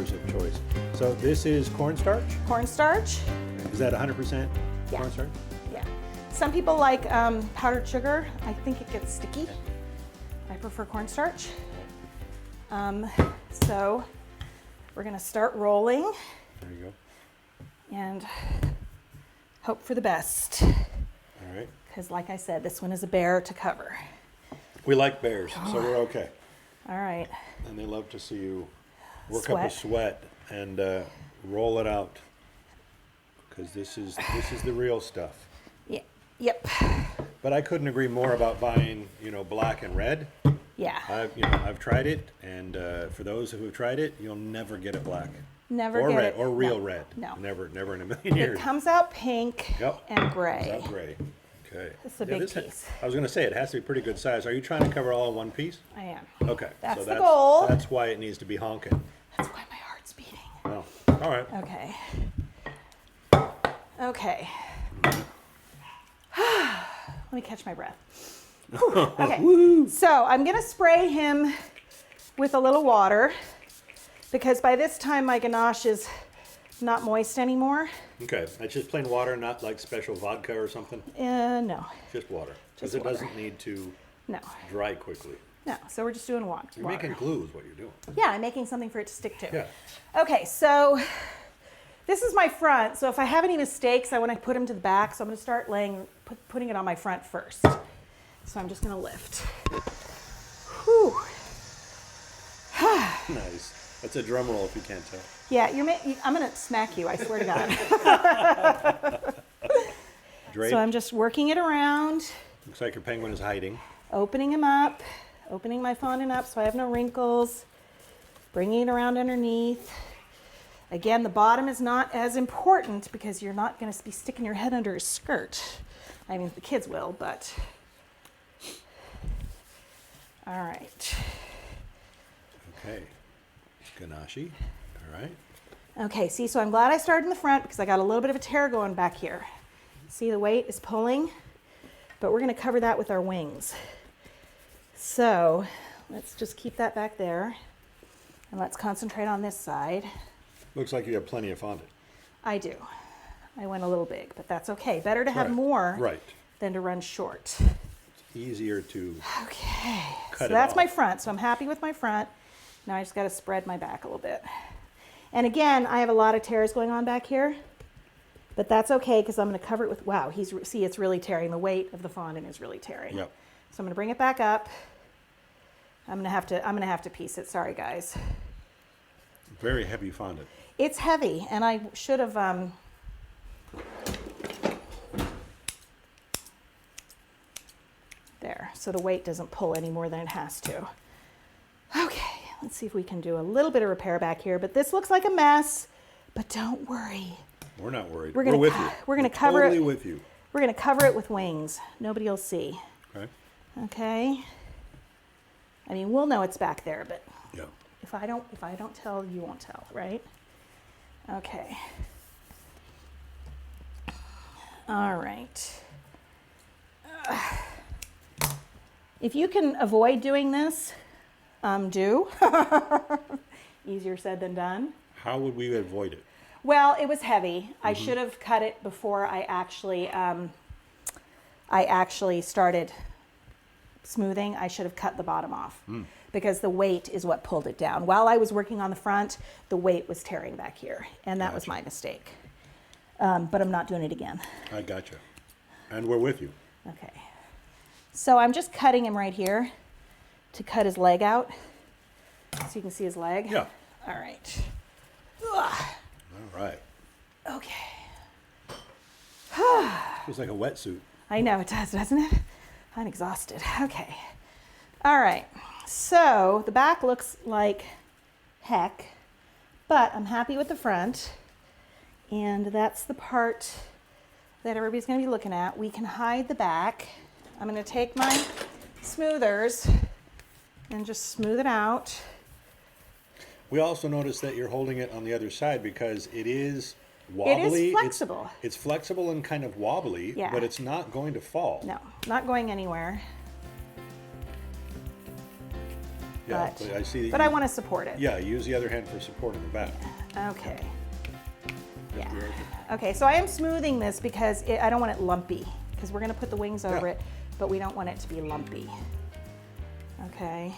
flavors of choice. So this is cornstarch? Cornstarch. Is that 100% Yeah. cornstarch? Yeah. Some people like powdered sugar. I think it gets sticky. I prefer cornstarch. So we're gonna start rolling There you go. and hope for the best. All right. Because like I said, this one is a bear to cover. We like bears, so we're okay. All right. And they love to see you work Sweat. up a sweat and roll it out. Because this is the real stuff. Yeah. Yep. But I couldn't agree more about buying, black and red. Yeah. I've tried it, and for those who have tried it, you'll never get it black. Never or get red it. or real No. red. No. Never in a million years. It comes out pink Yep. and gray. Comes out gray. Okay. It's a big piece. I was going to say it has to be pretty good size. Are you trying to cover all in one piece? I am. Okay. That's so the goal. That's why it needs to be honking. That's why my heart's beating. Oh, all right. Okay. Okay. Let me catch my breath. Whew. Okay. So I'm going to spray him with a little water because by this time my ganache is not moist anymore. Okay. That's just plain water, not like special vodka or something? No. Just water. Because Just it water. doesn't need to No. dry quickly. No. So we're just doing water. You're making glue is what you're doing. Yeah, I'm making something for it to stick to. Yeah. Okay, so this is my front. So if I have any mistakes, I want to put them to the back. So I'm going to start putting it on my front first. So I'm just going to lift. Whew. Nice. That's a drum roll if you can't tell. Yeah, I'm going to smack you, I swear to God. Drape. So I'm just working it around, Looks like your penguin is hiding. opening him up, opening my fondant up so I have no wrinkles, bringing it around underneath. Again, the bottom is not as important because you're not going to be sticking your head under his skirt. I mean, the kids will, but. All right. Okay. Ganache. All right. Okay, see, so I'm glad I started in the front because I got a little bit of a tear going back here. See, the weight is pulling, but we're going to cover that with our wings. So let's just keep that back there and let's concentrate on this side. Looks like you have plenty of fondant. I do. I went a little big, but that's okay. Better to have Right. more Right. than to run short. Easier to Okay, cut so it that's my off. front. So I'm happy with my front. Now I just got to spread my back a little bit. And again, I have a lot of tears going on back here, but that's okay because I'm going to cover it with, wow, see, it's really tearing. The weight of the fondant is really tearing. Yep. So I'm going to bring it back up. I'm going to have to piece it. Sorry, guys. very heavy fondant. It's heavy, and I should have, there, so the weight doesn't pull any more than it has to. Okay, let's see if we can do a little bit of repair back here, but this looks like a mess, but don't worry. We're not worried. We're We're gonna with co- you. we're gonna cover it- Totally with you. We're gonna cover it with wings. Nobody will see, Okay. okay? I mean, we'll know it's back there, but Yeah. if I don't tell, you won't tell, right? Okay. All right. If you can avoid doing this, do. Easier said than done. How would we avoid it? Well, it was heavy. I should have cut it before I actually started smoothing. I should have cut the bottom off because the weight is what pulled it down. While I was working on the front, the weight was tearing back here, and that was Gotcha. my mistake. But I'm not doing it again. I gotcha. And we're with you. Okay. So I'm just cutting him right here to cut his leg out, so you can see his leg. Yeah. All right. Ugh. All right. Okay. Feels like a wetsuit. I know it does, doesn't it? I'm exhausted. Okay. All right. So the back looks like heck, but I'm happy with the front. And that's the part that everybody's going to be looking at. We can hide the back. I'm going to take my smoothers and just smooth it out. We also noticed that you're holding it on the other side because it is wobbly. It is flexible. It's flexible and kind of wobbly, Yeah. but it's not going to fall. No, not going anywhere. Yeah, but I see that But I want to support it. Yeah, use the other hand for support in the back. Okay. Yeah. Okay, so I am smoothing this because I don't want it lumpy, because we're going to put the wings over it, but we don't want it to be lumpy. Okay.